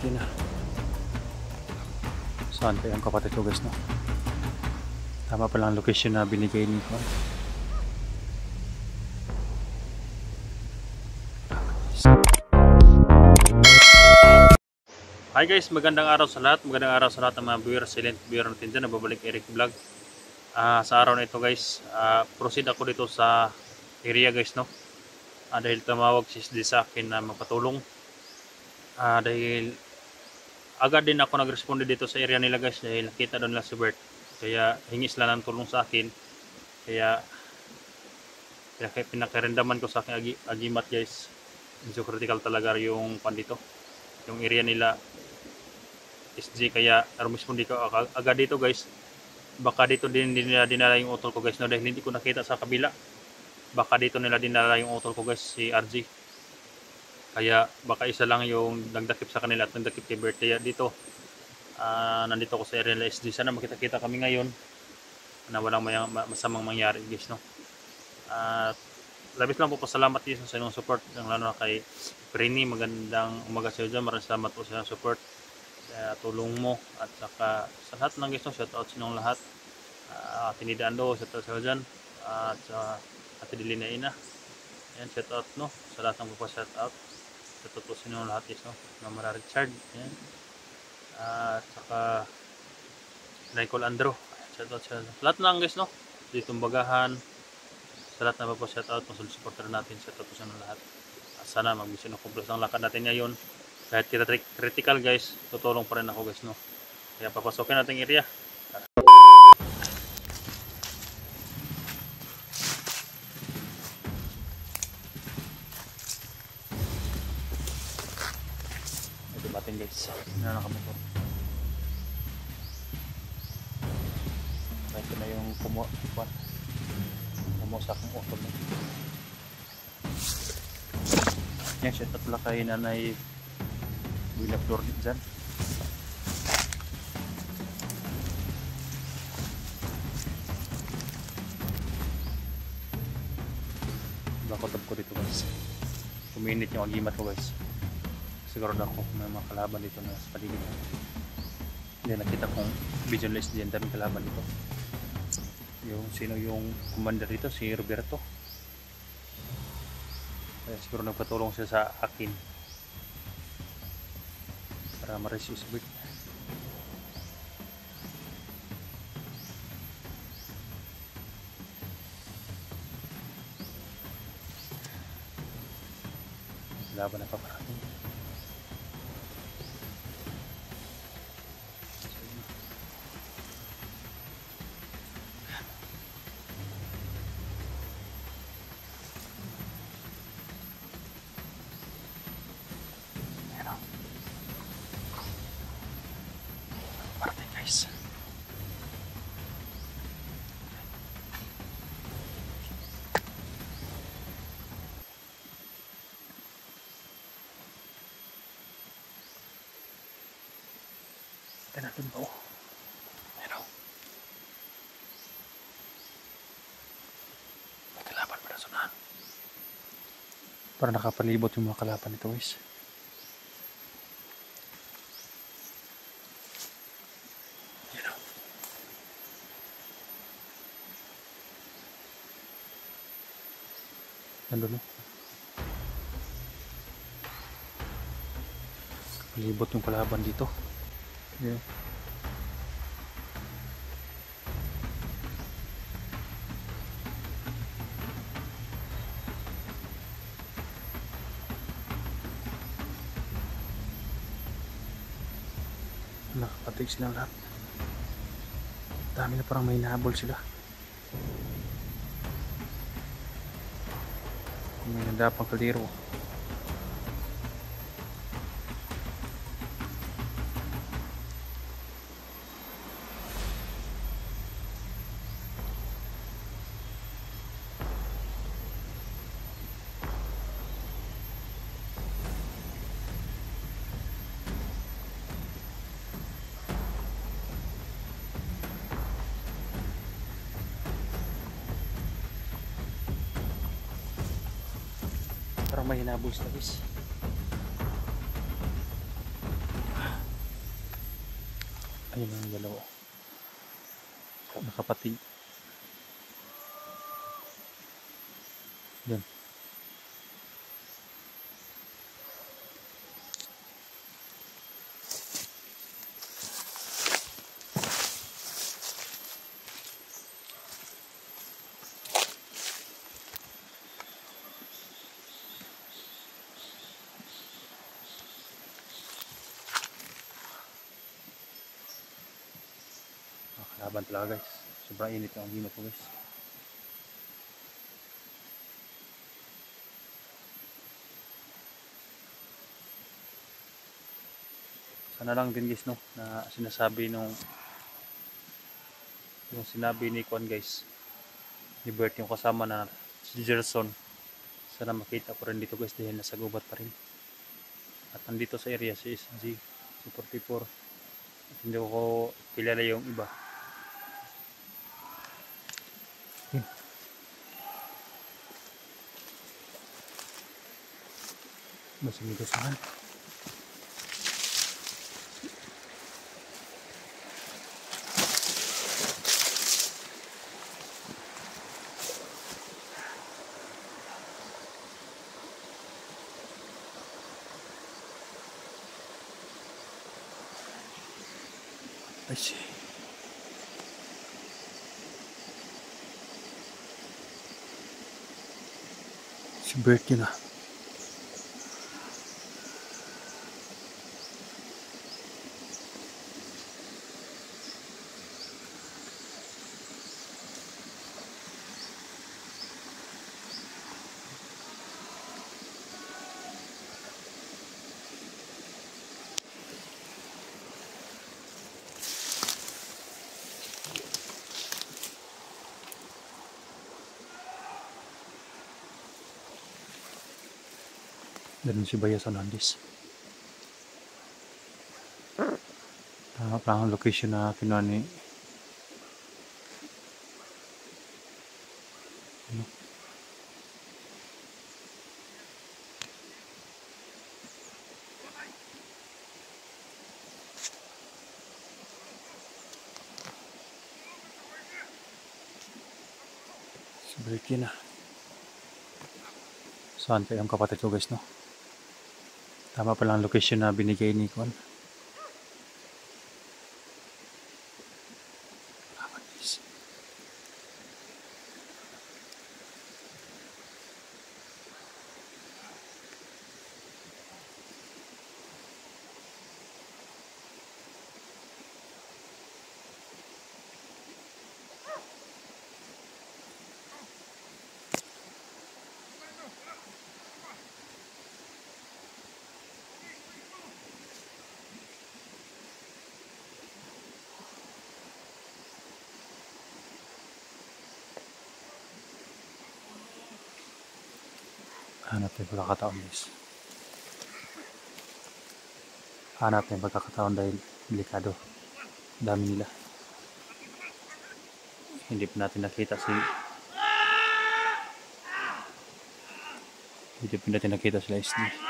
Yun na. Saan kaya ang kapatid ko guys, no? Tama pala ang location na binigay ni Juan. Hi guys, magandang araw sa lahat. Magandang araw sa lahat ng mga viewer, silent viewer natin dyan. Nababalik Eric Vlog. Sa araw na ito guys, proceed ako dito sa area guys, no? Dahil tumawag si SD sa akin na magpatulong. Dahil agad din ako nag-responde dito sa area nila guys, dahil nakita doon nila si Bert. Kaya hingi sila ng tulong sa akin. Kaya pinakarindaman ko sa aking agimat guys. Medyo critical talaga yung pan dito, yung area nila SG. Kaya responde ko agad dito guys. Baka dito din nila dinala yung utol ko guys, no? Dahil hindi ko nakita sa kabila. Baka dito nila dinala yung utol ko guys, si RG. Kaya baka isa lang yung nagdakip sa kanila at nagdakip kay Bert. Kaya dito nandito ako sa area nila SG. Sana makita-kita kami ngayon na walang masamang mangyari guys, no? Labis lang po pasalamat guys sa inyong support, lalo na kay Prini. Magandang umaga sa iyo dyan. Maraming salamat po sa inyong support, sa tulong mo, at saka sa lahat ng guys, no? Shout out sa inyong lahat. Tinidaan shout out sa iyo dyan, at sa Ate Dilina Ina, yan, shout out, no? Sa lahat ng po shout out sa inyong lahat guys, no? Mara Richard, yan, at saka Michael Andrew, shout out sa lahat ng guys, no? Ditong Bagahan, sa lahat na po shout out, kung supporter natin, shout out sa lahat. Sana mag-mission accomplish ang lakad natin ngayon. Kahit critical guys, tutulong pa rin ako guys, no? Kaya papasokin natin area. Ito natin guys, na kami po. Ito na yung kumuha sa akong auto na. Yan, shout out pala kay Nanay Willa Flor dyan. Bakotab ko dito guys. Kuminit yung agimat ko guys. Sigurado ako may mga kalaban dito na sa paligid. Hindi nakita kong visualize dyan, daming kalaban dito. Yung sino yung commander dito, si Roberto. Kaya siguro nagpatulong siya sa akin para ma-resist Bert. Laban na pa parating. Guys, ito natin po. Ayun, may kalaban pa na sunahan. Para nakapalibot yung mga kalaban nito guys. Nandun, no? Palibot yung kalaban dito. Yeah. Nakapatig silang lahat. Dami na, parang may nahabol sila. May nandapang kaliro. Parang may hinabol sila guys. Ayun ang dalawa. Nakapatig. Yan. Nakakalaban talaga guys. Sobrang init ang himot ko guys. Sana lang din guys no, na sinasabi nung yung sinabi ni Kwan guys, ni Bert yung kasama na si Gerson. Sana makita ko rin dito guys dahil nasa gubat pa rin. At nandito sa area si SG, si 44. At hindi ko kilala yung iba. Masing gasahan. Ay, si Bert yun ah. Ganun si Baya Sonandis. Tama pa ang location na kinuha ni ano? Si Bert yun ah. Saan kayong kapatid ko guys no? Tama pa lang location na binigay ni Kwan. Hanap yung pagkakataon guys. Hanap yung pagkakataon dahil delikado. Dami nila. Hindi pa natin nakita sila SD.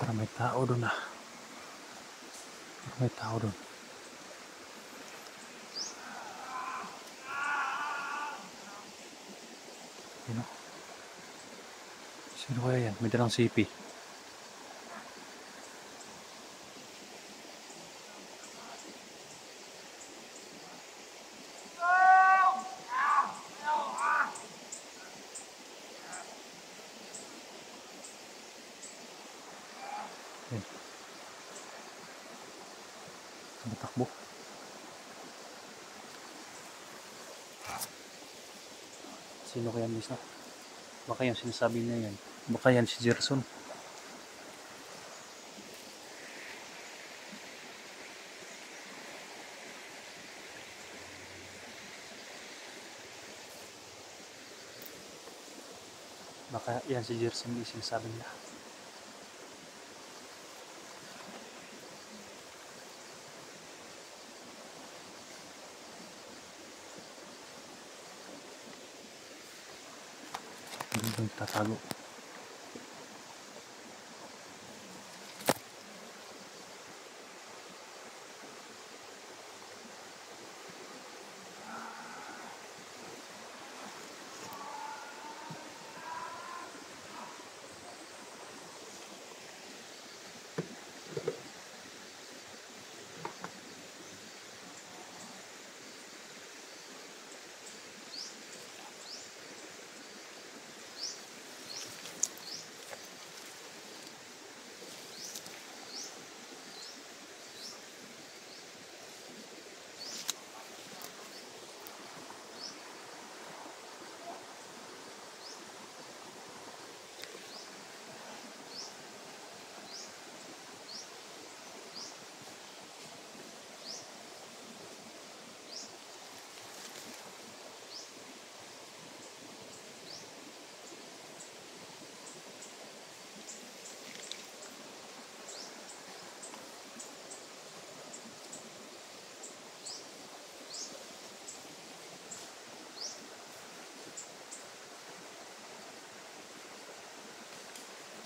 Para may tao doon ah. May tao doon. Sino? Sino kaya yan? May dalang sipi. Ayan. Matakbo. Sino kaya miss na? Baka yung sinasabi niya yan. Baka yan si Gerson. Baka yan si Gerson yung sinasabi niya. Doon tatago.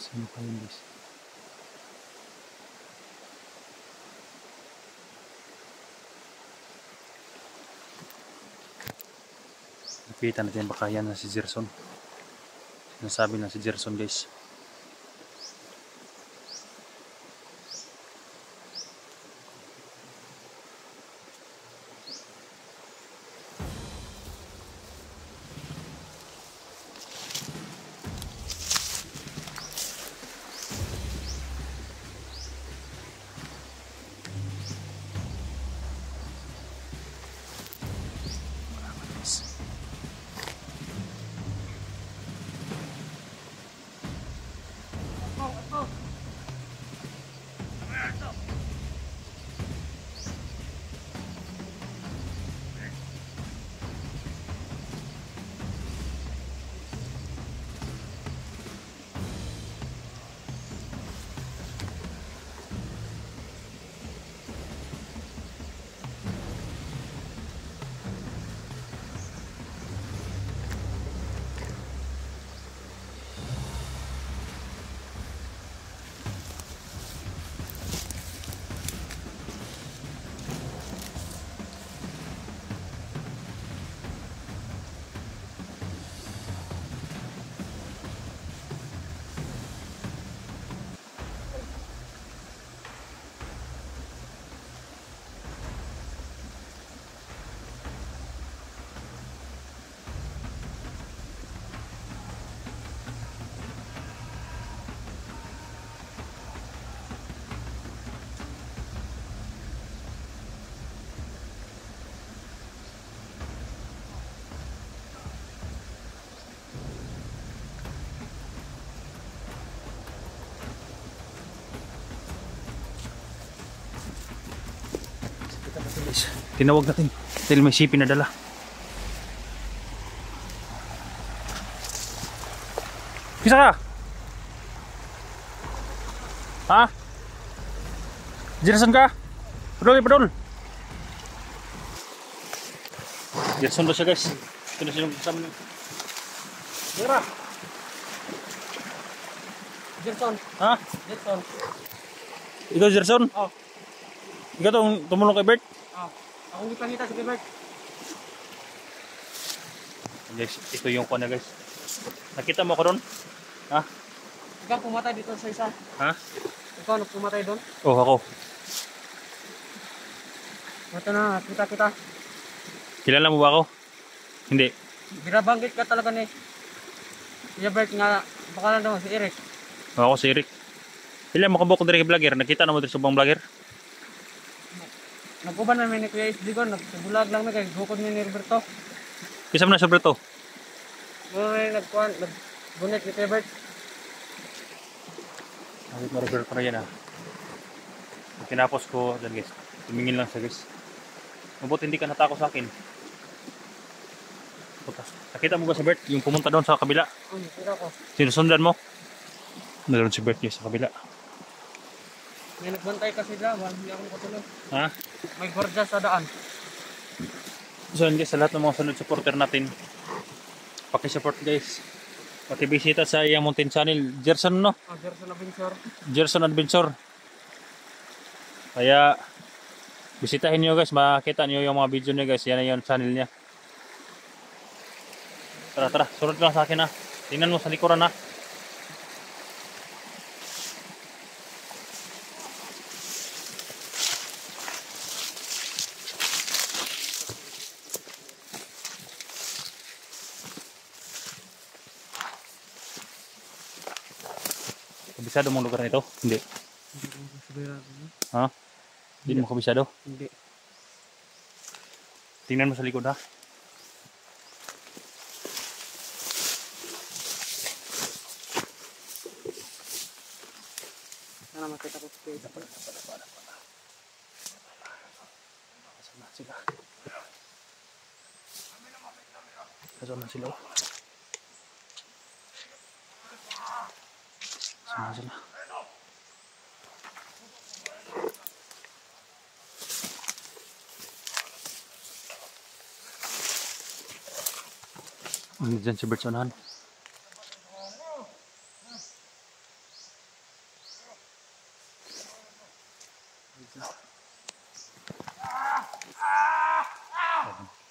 Sino pa yun guys? Napitan natin baka yan na si Gerson. Sinasabi na si Gerson guys. Tinawag natin dahil may sipi na dala. Kisa ka? Ha? Gerson ka? Padol, padol. Gerson ba siya guys? Ito na siya kasama niya. Dira. Gerson. Ha? Gerson. Ikaw Gerson? Oh. Ikaw tong tumulong kay Bert. Ah, akong kita sa Gilbert. Guys, ito yung kuha na guys. Nakita mo ako doon? Ha? Ikaw pumatay dito sa isa. Ha? Ikaw pumatay doon. Oh, ako. Ito na, kita. Kilala mo ba ako? Hindi. Binabanggit ka talaga ni Gilbert nga, baka na daw si Eric. Ako si Eric. Ilan mo kabuk dari vlogger? Nakita na mo dari subang vlogger? Nagkuban namin ni Kuya Isdi ko, nagbulag lang na kay bukod ni Roberto. Kisa mo na sobre to? Muna nagbunet ni Gilbert. Nakit mo Roberto na yan Tinapos ko dyan guys. Tumingin lang siya guys. Mabuti hindi ka natako sa akin. Putas. Nakita mo ba si Bert? Yung pumunta doon sa kabila? Nakita ko. Sinusundan mo? Naroon si Bert guys sa kabila. May nagbantay kasi dyan, hindi ako nakatulog. Ha? May gwardiya sa daan. So yun guys, sa lahat ng mga sunod supporter natin, pakisupport guys. Pakibisita sa iyang mountain channel, Gerson no? Gerson Adventure. Gerson Adventure. Kaya bisitahin niyo guys, makita niyo yung mga video niya guys. Yan na yung channel niya. Tara, sunod lang sa akin Tingnan mo sa likuran Kabisado mong lugar nito? Hindi. Ha? Hindi mo kabisado? Hindi. Tingnan mo sa likod Sana makita ko si Kuya. Nasaan na sila? Nasaan na sila? Nasaan na? Diyan si Bert sa unahan.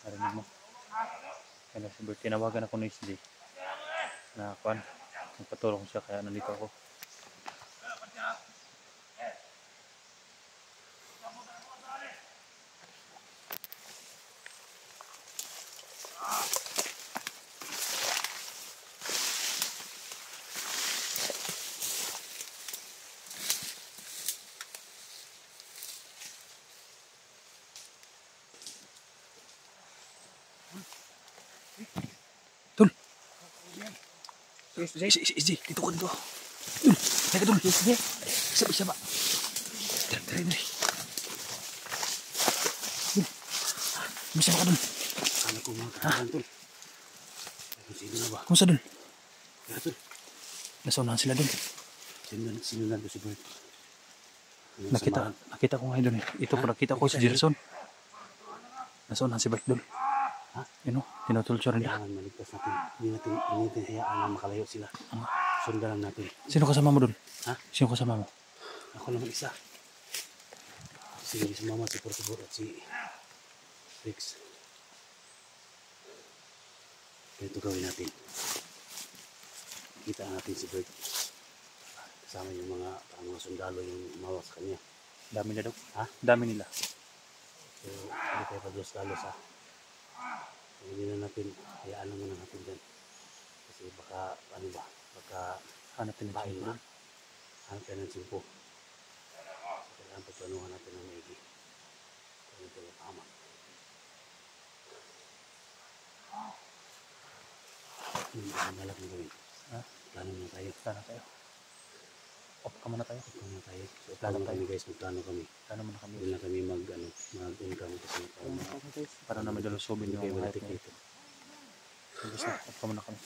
Narinig mo. Kaya si Bert, tinawagan ako ni SD. Na kuan, nagpatulong siya kaya nandito ako. Tul. Si, dito ko dito. Tul, teka Tul. Isa ba? Tara. Bisa ka Tul. Sana ko mga kailangan Tul. Sino na ba? Kumusta Tul? Kaya Tul. Nasaunahan sila Tul. Sino na si Bert? Nakita ko ngayon Tul. Ito po nakita ko si Gerson. Nasaunahan si Bert Tul. Ha? Yun tinutulsure nila. Kailangan maligtas natin. Hindi natin hayaan na makalayo sila. Sundan lang natin. Sino kasama mo Tul? Ha? Sino kasama mo? Ako naman isa. Si Mama, si Portobor at si Rex. Ganito gawin natin. Kita natin si Bert. Kasama yung mga sundalo yung umawas sa kanya. Dami nila daw. Ha? Dami nila. So, hindi tayo paglos-galos ha. So, hindi na natin, hayaan na muna natin dyan. Kasi baka, baka Hanapin na bain sila. na. Hanap tayo ng simpo. So, kailangan pagplanuhan natin ng maigi. Kaya ito yung tama. Ang malak na gawin. Ha? Plano na tayo. Plano tayo. Off ka muna tayo. Plano na tayo. So, Plano plano tayo. kami guys, magplano kami. Plano muna kami. Hindi na kami mag-income kasi Para na may dalusubin hindi yung kayo mga malatik hype dito. na. Off ka muna kami.